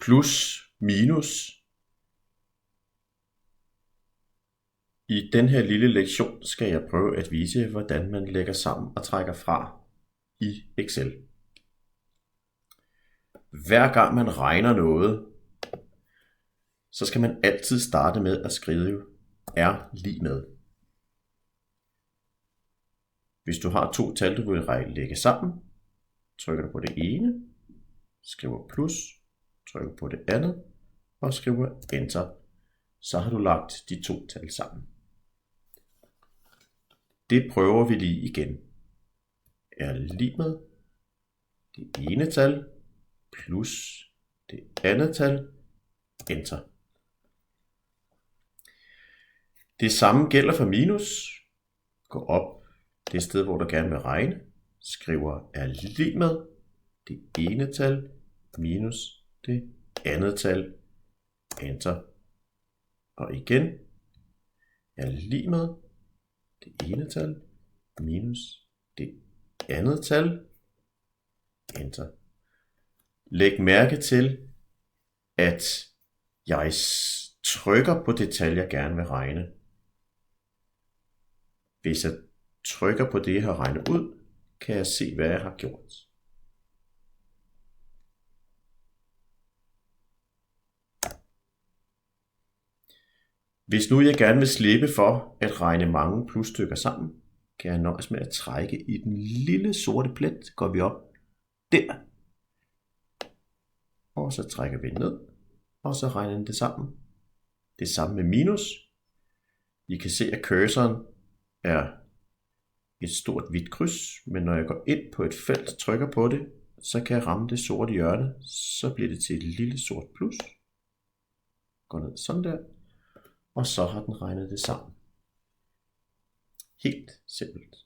plus minus. I den her lille lektion skal jeg prøve at vise, hvordan man lægger sammen og trækker fra i Excel. Hver gang man regner noget, så skal man altid starte med at skrive er lig med. Hvis du har to tal, du vil lægge sammen, trykker du på det ene, skriver plus, trykker på det andet og skriver enter. Så har du lagt de to tal sammen. Det prøver vi lige igen. Er lig med det ene tal plus det andet tal, enter. Det samme gælder for minus. Gå op det sted, hvor du gerne vil regne, skriver er lig med det ene tal minus det andet tal, enter. Og igen, er lig med det ene tal minus det andet tal, enter. Læg mærke til, at jeg trykker på det tal, jeg gerne vil regne. Hvis jeg trykker på det, jeg har regnet ud, kan jeg se, hvad jeg har gjort. Hvis nu jeg gerne vil slippe for at regne mange plusstykker sammen, kan jeg nøjes med at trække i den lille sorte plet, går vi op der. Og så trækker vi ned, og så regner det sammen. Det samme med minus. I kan se, at cursoren er et stort hvidt kryds, men når jeg går ind på et felt og trykker på det, så kan jeg ramme det sorte hjørne, så bliver det til et lille sort plus. Går ned sådan der, og så har den regnet det sammen. Helt simpelt.